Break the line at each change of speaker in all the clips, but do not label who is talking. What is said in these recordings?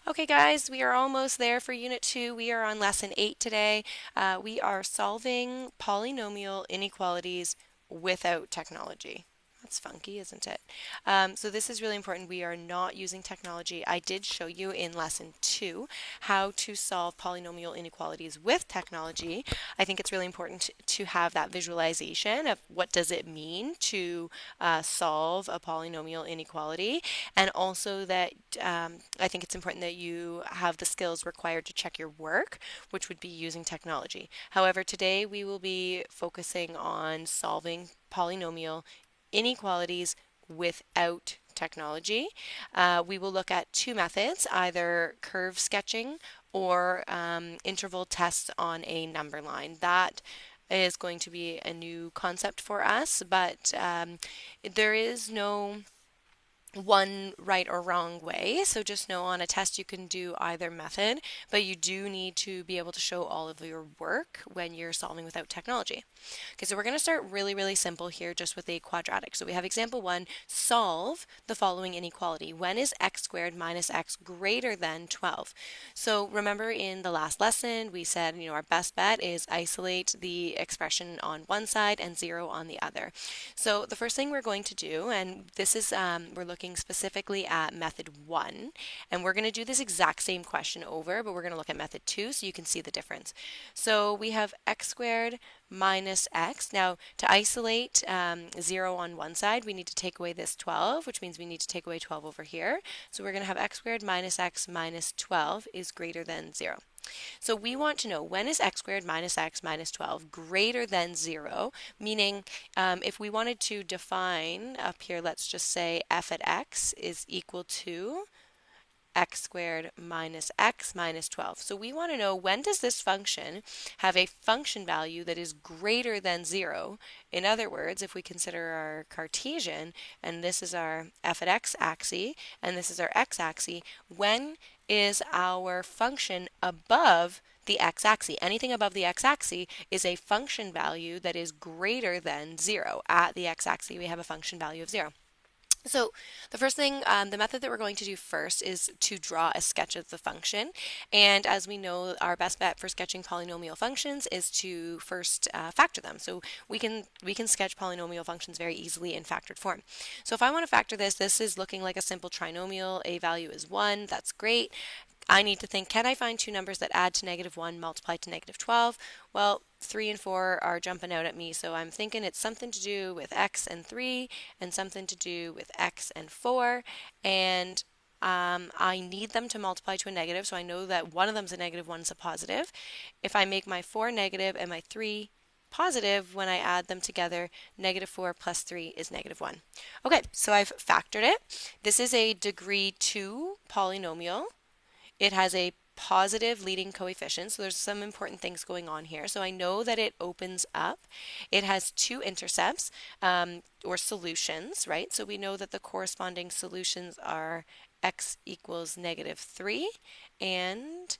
Okay, guys, we are almost there for Unit 2. We are on Lesson 8 today. We are solving polynomial inequalities without technology. That's funky, isn't it? So this is really important. We are not using technology. I did show you in Lesson 2 how to solve polynomial inequalities with technology. I think it's really important to have that visualization of what does it mean to solve a polynomial inequality, and also that I think it's important that you have the skills required to check your work, which would be using technology. However, today we will be focusing on solving polynomial inequalities without technology. We will look at two methods, either curve sketching or interval tests on a number line. That is going to be a new concept for us, but there is no one right or wrong way. So just know on a test you can do either method, but you do need to be able to show all of your work when you're solving without technology. Okay, so we're going to start really, really simple here just with a quadratic. So we have example 1, solve the following inequality. When is x squared minus x greater than 12? So remember in the last lesson we said, our best bet is isolate the expression on one side and 0 on the other. So the first thing we're going to do, and this is, we're looking specifically at method 1, and we're going to do this exact same question over, but we're going to look at method 2 so you can see the difference. So we have x squared minus x. Now, to isolate 0 on one side, we need to take away this 12, which means we need to take away 12 over here. So we're going to have x squared minus x minus 12 is greater than 0. So we want to know, when is x squared minus x minus 12 greater than 0? Meaning, if we wanted to define up here, let's just say f at x is equal to x squared minus x minus 12. So we want to know, when does this function have a function value that is greater than 0? In other words, if we consider our Cartesian, and this is our f at x axis, and this is our x axis, when is our function above the x-axis? Anything above the x-axis is a function value that is greater than 0. At the x-axis, we have a function value of 0. So the first thing, the method that we're going to do first is to draw a sketch of the function. And as we know, our best bet for sketching polynomial functions is to first factor them. So we can sketch polynomial functions very easily in factored form. So if I want to factor this, this is looking like a simple trinomial. A value is 1. That's great. I need to think, can I find two numbers that add to -1 multiplied to -12? Well, 3 and 4 are jumping out at me, so I'm thinking it's something to do with x and 3 and something to do with x and 4, and I need them to multiply to a negative, so I know that one of them is a negative, one's a positive. If I make my 4 negative and my 3 positive, when I add them together, -4 plus 3 is -1. Okay, so I've factored it. This is a degree 2 polynomial. It has a positive leading coefficient, so there's some important things going on here. So I know that it opens up. It has two intercepts, or solutions, right? So we know that the corresponding solutions are x equals -3 and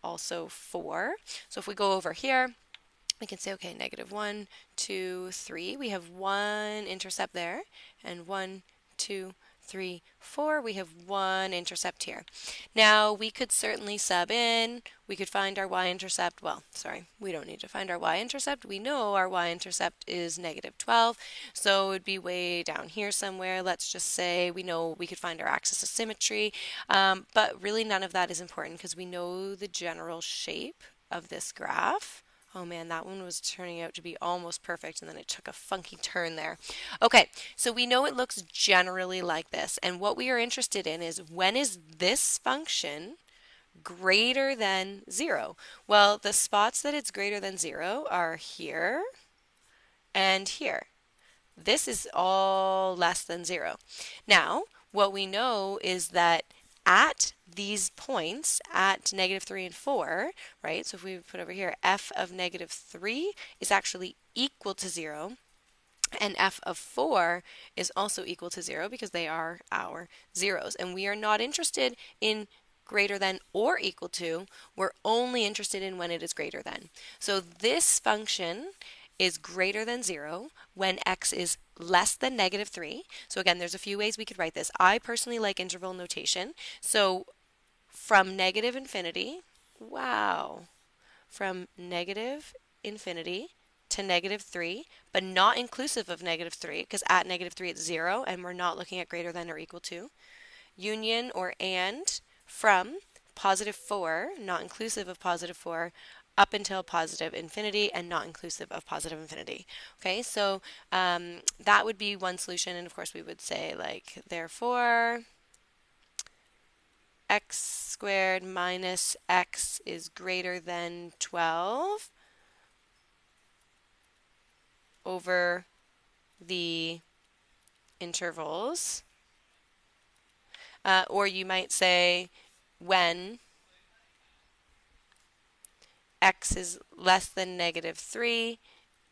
also 4. So if we go over here, we can say, okay, -1, 2, 3. We have one intercept there, and 1, 2, 3, 4. We have one intercept here. Now, we could certainly sub in. We could find our y-intercept. Well, sorry, we don't need to find our y-intercept. We know our y-intercept is -12, so it would be way down here somewhere. Let's just say we know we could find our axis of symmetry, but really none of that is important because we know the general shape of this graph. Oh man, that one was turning out to be almost perfect, and then it took a funky turn there. Okay, so we know it looks generally like this, and what we are interested in is, when is this function greater than 0? Well, the spots that it's greater than 0 are here and here. This is all less than 0. Now, what we know is that at these points, at -3 and 4, right? So if we put over here, f of -3 is actually equal to 0, and f of 4 is also equal to 0 because they are our zeros. And we are not interested in greater than or equal to. We're only interested in when it is greater than. So this function is greater than 0 when x is less than -3. So again, there's a few ways we could write this. I personally like interval notation. So from negative infinity, wow, from negative infinity to negative 3, but not inclusive of negative 3, because at negative 3 it's 0, and we're not looking at greater than or equal to. Union or and from positive 4, not inclusive of positive 4, up until positive infinity and not inclusive of positive infinity. Okay, so that would be one solution, and of course we would say like, therefore, x squared minus x is greater than 12 over the intervals. Or you might say when x is less than negative 3,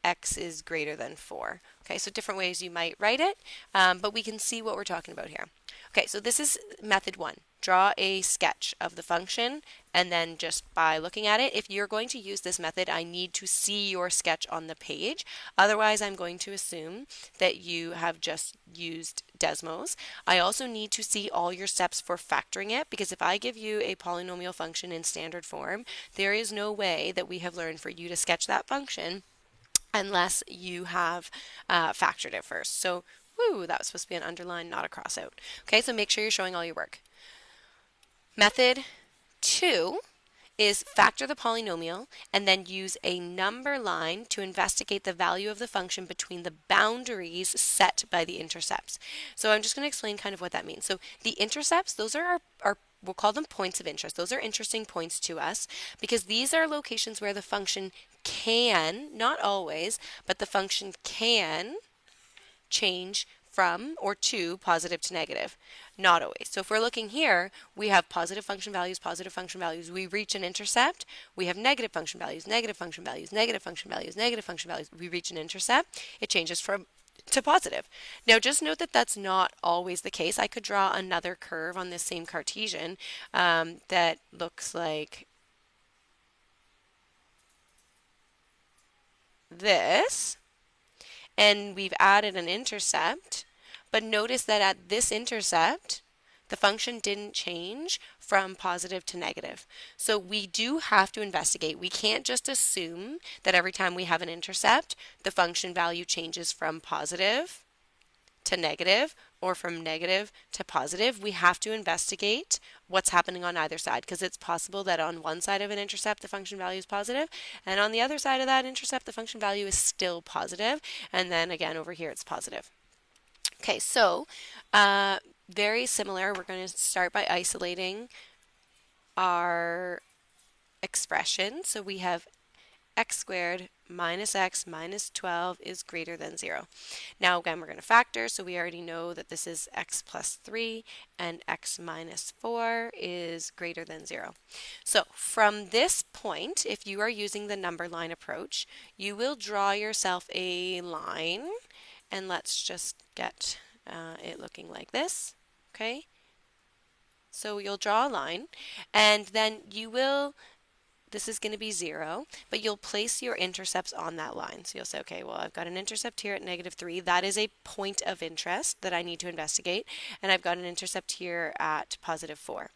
x is greater than 4. Okay, so different ways you might write it, but we can see what we're talking about here. Okay, so this is method 1. Draw a sketch of the function, and then just by looking at it, if you're going to use this method, I need to see your sketch on the page. Otherwise, I'm going to assume that you have just used Desmos. I also need to see all your steps for factoring it, because if I give you a polynomial function in standard form, there is no way that we have learned for you to sketch that function unless you have factored it first. So, woo, that was supposed to be an underline, not a crossout. Okay, so make sure you're showing all your work. Method 2 is factor the polynomial and then use a number line to investigate the value of the function between the boundaries set by the intercepts. So I'm just going to explain kind of what that means. So the intercepts, those are our we'll call them points of interest. Those are interesting points to us because these are locations where the function can, not always, but the function can change from or to positive to negative. Not always. So if we're looking here, we have positive function values, positive function values. We reach an intercept. We have negative function values, negative function values, negative function values, negative function values. We reach an intercept. It changes from to positive. Now just note that that's not always the case. I could draw another curve on this same Cartesian that looks like this, and we've added an intercept, but notice that at this intercept, the function didn't change from positive to negative. So we do have to investigate. We can't just assume that every time we have an intercept, the function value changes from positive to negative or from negative to positive. We have to investigate what's happening on either side, because it's possible that on one side of an intercept the function value is positive, and on the other side of that intercept the function value is still positive, and then again over here it's positive. Okay, so very similar. We're going to start by isolating our expression. So we have x squared minus x minus 12 is greater than 0. Now again, we're going to factor, so we already know that this is x plus 3 and x minus 4 is greater than 0. So from this point, if you are using the number line approach, you will draw yourself a line, and let's just get it looking like this. Okay, so you'll draw a line, and then you will, this is going to be 0, but you'll place your intercepts on that line. So you'll say, okay, well, I've got an intercept here at negative 3. That is a point of interest that I need to investigate. And I've got an intercept here at positive 4.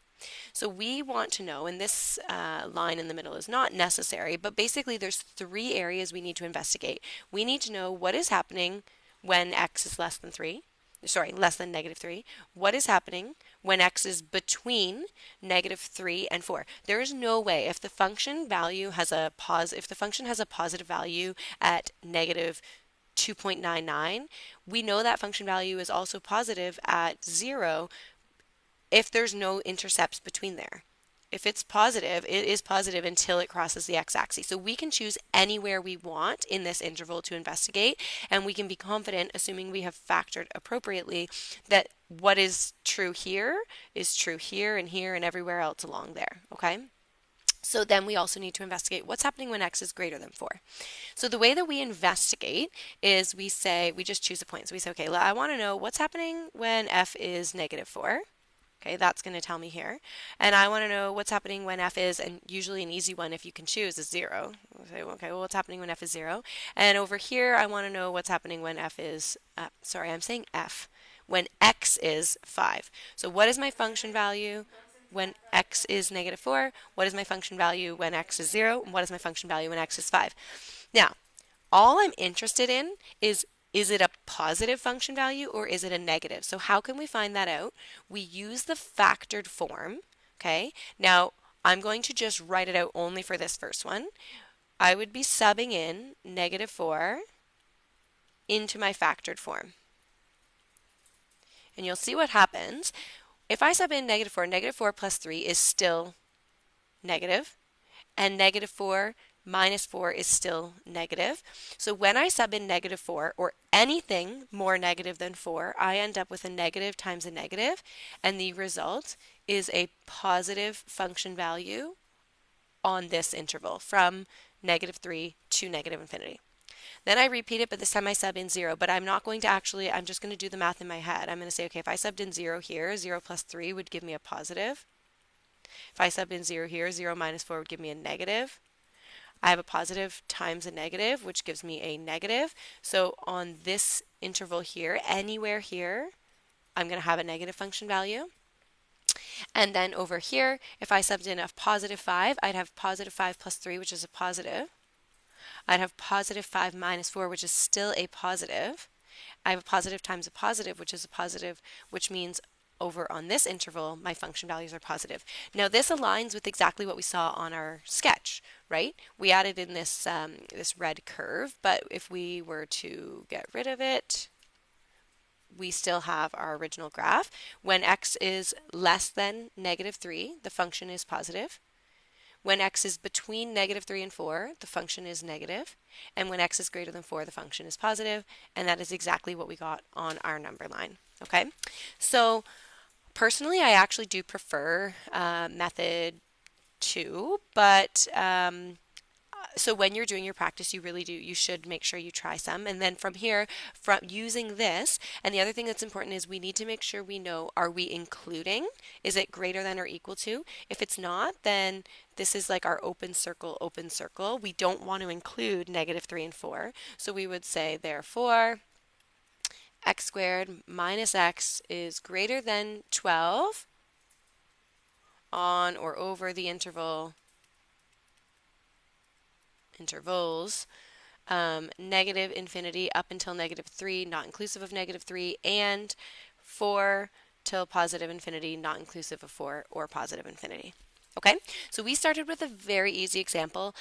So we want to know, and this line in the middle is not necessary, but basically there's 3 areas we need to investigate. We need to know what is happening when x is less than 3. Sorry, less than negative 3. What is happening when x is between negative 3 and 4? There is no way, if the function value has a if the function has a positive value at negative 2.99, we know that function value is also positive at 0 if there's no intercepts between there. If it's positive, it is positive until it crosses the x-axis. So we can choose anywhere we want in this interval to investigate, and we can be confident, assuming we have factored appropriately, that what is true here is true here and here and everywhere else along there. Okay? So then we also need to investigate what's happening when x is greater than 4. So the way that we investigate is we just choose a point. So we say, okay, I want to know what's happening when f is negative 4. Okay, that's going to tell me here. And I want to know what's happening when f is, and usually an easy one if you can choose is 0. We'll say, okay, well, what's happening when f is 0? And over here, I want to know what's happening when f is, sorry, I'm saying f, when x is 5. So what is my function value? when x is negative 4? What is my function value when x is 0? And what is my function value when x is 5? Now, all I'm interested in is it a positive function value or is it a negative? So how can we find that out? We use the factored form, okay? Now, I'm going to just write it out only for this first one. I would be subbing in negative 4 into my factored form. And you'll see what happens. If I sub in negative 4 plus 3 is still negative, and negative 4 minus 4 is still negative. So when I sub in negative 4 or anything more negative than 4, I end up with a negative times a negative, and the result is a positive function value on this interval from negative 3 to negative infinity. Then I repeat it, but this time I sub in 0. But I'm not going to actually, I'm just going to do the math in my head. I'm going to say, okay, if I subbed in 0 here, 0 plus 3 would give me a positive. If I subbed in 0 here, 0 minus 4 would give me a negative. I have a positive times a negative, which gives me a negative. So on this interval here, anywhere here, I'm going to have a negative function value. And then over here, if I subbed in a positive 5, I'd have positive 5 plus 3, which is a positive. I'd have positive 5 minus 4, which is still a positive. I have a positive times a positive, which is a positive, which means over on this interval, my function values are positive. Now this aligns with exactly what we saw on our sketch, right? We added in this, this red curve, but if we were to get rid of it, we still have our original graph. When x is less than negative 3, the function is positive. When x is between negative 3 and 4, the function is negative. And when x is greater than 4, the function is positive. And that is exactly what we got on our number line. Okay? So personally, I actually do prefer method 2, but so when you're doing your practice, you should make sure you try some. And then from here, from using this, and the other thing that's important is we need to make sure we know, are we including? Is it greater than or equal to? If it's not, then this is like our open circle, open circle. We don't want to include negative 3 and 4. So we would say, therefore, x squared minus x is greater than 12 on or over the intervals negative infinity up until negative 3, not inclusive of negative 3, and 4 till positive infinity, not inclusive of 4 or positive infinity. Okay, so we started with a very easy example.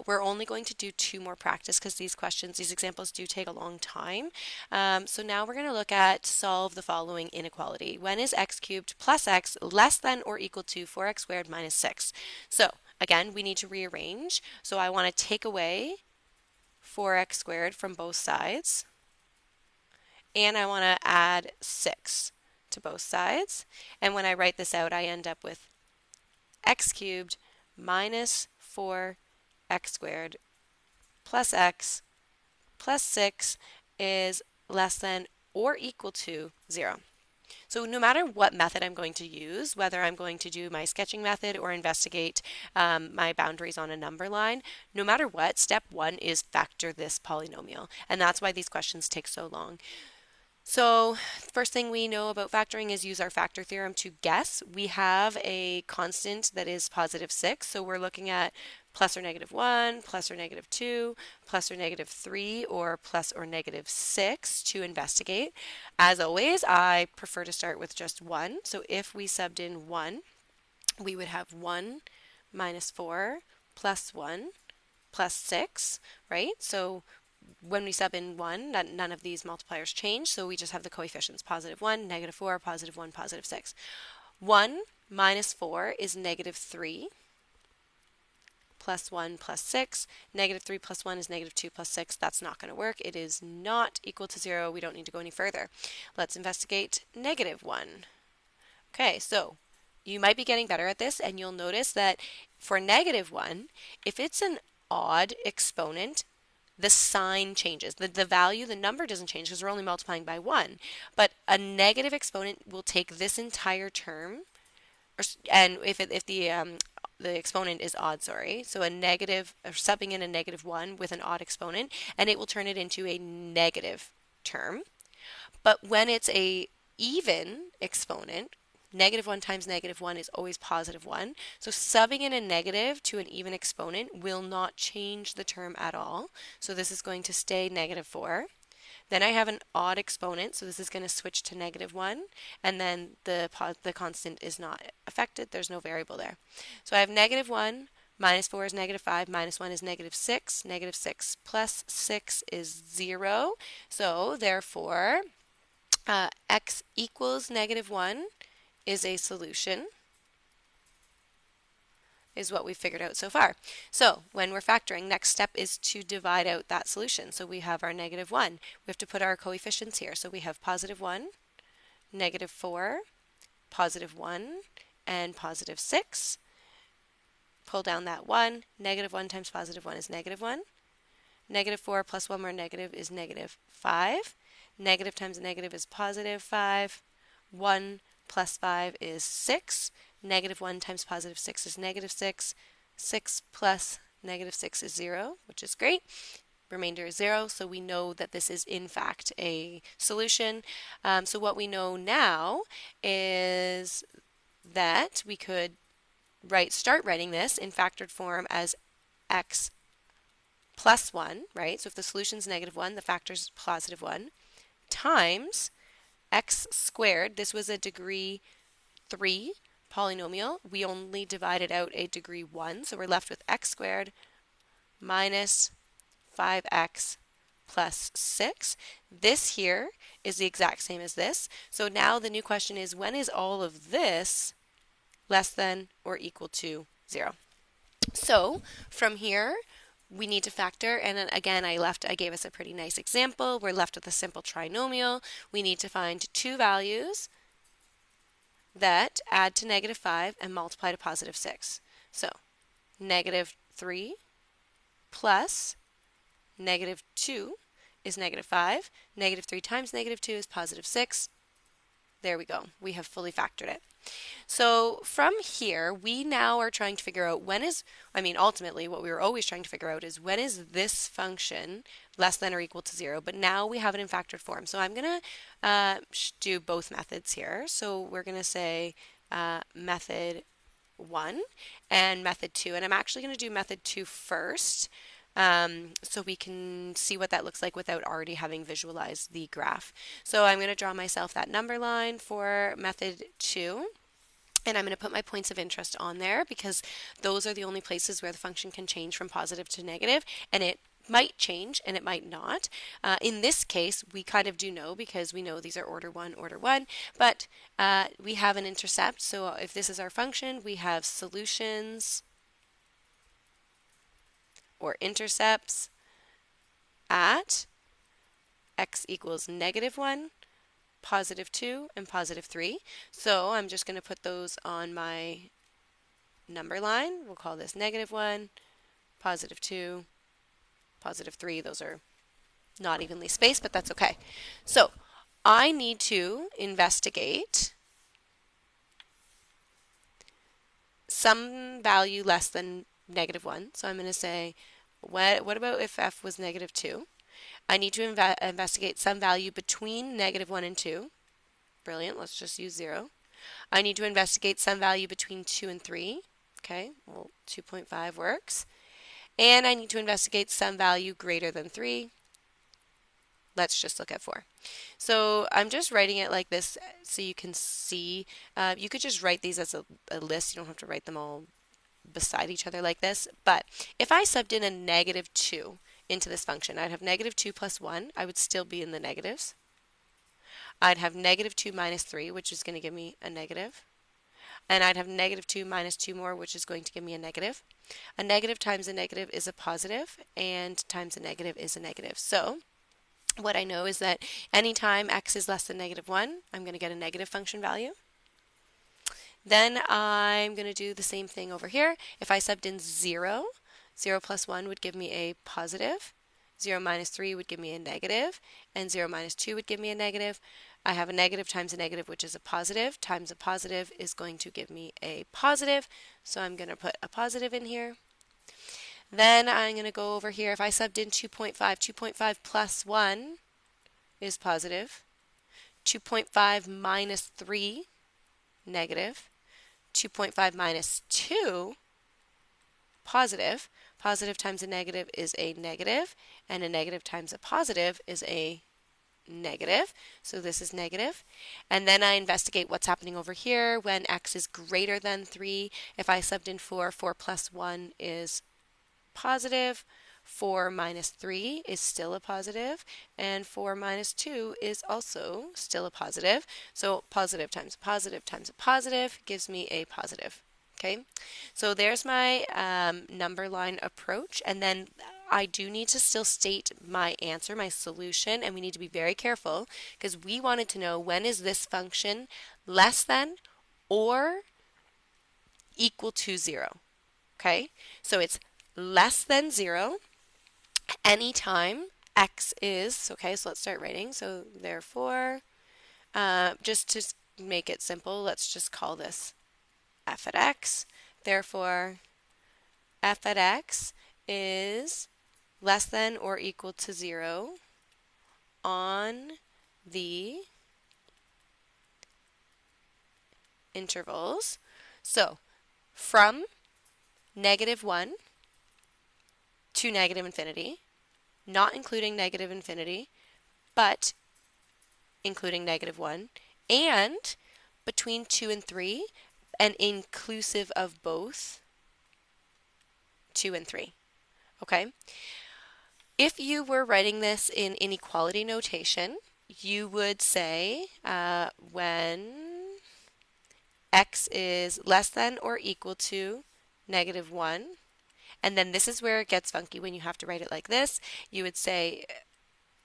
We're only going to do 2 more practice because these examples do take a long time. So now we're going to look at solve the following inequality. When is x cubed plus x less than or equal to 4x squared minus 6? So again, we need to rearrange. So I want to take away 4x squared from both sides, and I want to add 6 to both sides. And when I write this out, I end up with x cubed minus 4x squared plus x plus 6 is less than or equal to 0. So no matter what method I'm going to use, whether I'm going to do my sketching method or investigate my boundaries on a number line, no matter what, step 1 is factor this polynomial. And that's why these questions take so long. So first thing we know about factoring is use our factor theorem to guess. We have a constant that is positive 6, so we're looking at plus or negative 1, plus or negative 2, plus or negative 3, or plus or negative 6 to investigate. As always, I prefer to start with just 1. So if we subbed in 1, we would have 1 minus 4 plus 1 plus 6, right? So when we sub in 1, none of these multipliers change, so we just have the coefficients, positive 1, negative 4, positive 1, positive 6. 1 minus 4 is negative 3 plus 1 plus 6. Negative 3 plus 1 is negative 2 plus 6. That's not going to work. It is not equal to 0. We don't need to go any further. Let's investigate negative 1. Okay, so you might be getting better at this, and you'll notice that for negative 1, if it's an odd exponent, the sign changes. The value, the number doesn't change because we're only multiplying by 1. But a negative exponent will take this entire term, and if the exponent is odd, sorry, so a negative, or subbing in a negative 1 with an odd exponent, and it will turn it into a negative term. But when it's a even exponent, Negative 1 times negative 1 is always positive 1. So subbing in a negative to an even exponent will not change the term at all. So this is going to stay negative 4. Then I have an odd exponent, so this is going to switch to negative 1, and then the constant is not affected. There's no variable there. So I have negative 1, minus 4 is negative 5, minus 1 is negative 6, negative 6 plus 6 is 0. So therefore, x equals negative 1 is a solution, is what we've figured out so far. So when we're factoring, next step is to divide out that solution. So we have our negative 1. We have to put our coefficients here. So we have positive 1, negative 4, positive 1, and positive 6. Pull down that 1. Negative 1 times positive 1 is negative 1. Negative 4 plus 1 more negative is negative 5. Negative times a negative is positive 5. 1 plus 5 is 6. Negative 1 times positive 6 is negative 6. 6 plus negative 6 is 0, which is great. Remainder is 0, so we know that this is in fact a solution. So what we know now is that we could start writing this in factored form as x plus 1, right? So if the solution is negative 1, the factor is positive 1, times x squared. This was a degree 3 polynomial. We only divided out a degree 1, so we're left with x squared minus 5x plus 6. This here is the exact same as this. So now the new question is, when is all of this less than or equal to 0? So from here, we need to factor, and then again I gave us a pretty nice example. We're left with a simple trinomial. We need to find two values that add to negative 5 and multiply to positive 6. So negative 3 plus negative 2 is negative 5. Negative 3 times negative 2 is positive 6. There we go. We have fully factored it. So from here, we now are trying to figure out ultimately what we were always trying to figure out is when is this function less than or equal to 0, but now we have it in factored form. So I'm going to do both methods here. So we're going to say method 1 and method 2, and I'm actually going to do method 2 first. So we can see what that looks like without already having visualized the graph. So I'm going to draw myself that number line for method 2. And I'm going to put my points of interest on there because those are the only places where the function can change from positive to negative, and it might change and it might not. In this case, we kind of do know because we know these are order 1, but we have an intercept. So if this is our function, we have solutions or intercepts at x equals negative 1, positive 2, and positive 3. So I'm just going to put those on my number line. We'll call this negative 1, positive 2, positive 3. Those are not evenly spaced, but that's okay. So I need to investigate some value less than negative 1. So I'm going to say, what about if f was negative 2? I need to investigate some value between negative 1 and 2. Brilliant, let's just use 0. I need to investigate some value between 2 and 3. Okay, well, 2.5 works. And I need to investigate some value greater than 3. Let's just look at 4. So I'm just writing it like this so you can see. You could just write these as a list. You don't have to write them all beside each other like this. But if I subbed in a negative 2 into this function, I'd have negative 2 plus 1. I would still be in the negatives. I'd have negative 2 minus 3, which is going to give me a negative. And I'd have negative 2 minus 2 more, which is going to give me a negative. A negative times a negative is a positive, and times a negative is a negative. So what I know is that anytime x is less than negative 1, I'm going to get a negative function value. Then I'm going to do the same thing over here. If I subbed in 0, 0 plus 1 would give me a positive, 0 minus 3 would give me a negative, and 0 minus 2 would give me a negative. I have a negative times a negative, which is a positive, times a positive is going to give me a positive, so I'm going to put a positive in here. Then I'm going to go over here. If I subbed in 2.5, 2.5 plus 1 is positive. 2.5 minus 3 negative. 2.5 minus 2, positive. Positive times a negative is a negative, and a negative times a positive is a negative. So this is negative. And then I investigate what's happening over here when x is greater than 3. If I subbed in 4, 4 plus 1 is positive. 4 minus 3 is still a positive, and 4 minus 2 is also still a positive. So positive times a positive times a positive gives me a positive. Okay, so there's my number line approach, and then I do need to still state my answer, my solution, and we need to be very careful because we wanted to know when is this function less than or equal to 0. Okay, so it's less than 0 anytime x is, okay, so let's start writing. So therefore, just to make it simple, let's just call this f at x. Therefore, f at x is less than or equal to 0 on the intervals. So from -1 to negative infinity, not including negative infinity, but including -1, and between 2 and 3, and inclusive of both 2 and 3. Okay? If you were writing this in inequality notation, you would say when x is less than or equal to -1, and then this is where it gets funky when you have to write it like this. You would say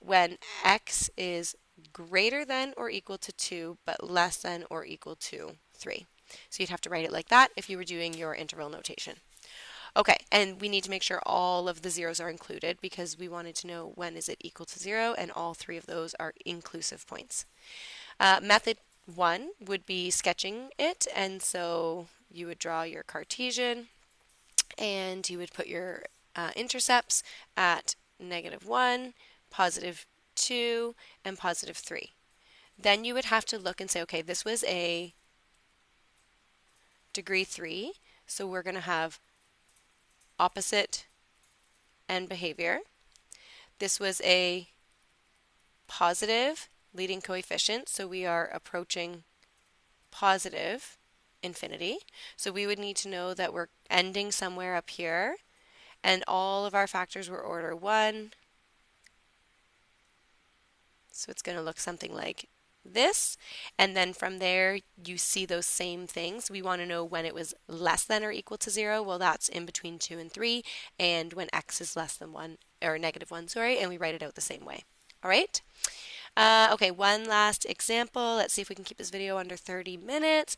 when x is greater than or equal to 2, but less than or equal to 3. So you'd have to write it like that if you were doing your interval notation. Okay, and we need to make sure all of the zeros are included because we wanted to know when is it equal to 0, and all 3 of those are inclusive points. Method 1 would be sketching it, and so you would draw your Cartesian, and you would put your intercepts at -1, +2, and +3. Then you would have to look and say, okay, this was a degree 3, so we're going to have opposite end behavior. This was a positive leading coefficient, so we are approaching positive infinity. So we would need to know that we're ending somewhere up here, and all of our factors were order 1. So it's going to look something like this, and then from there you see those same things. We want to know when it was less than or equal to 0. Well, that's in between 2 and 3, and when x is less than 1 or -1, sorry, and we write it out the same way. All right. Okay, one last example. Let's see if we can keep this video under 30 minutes.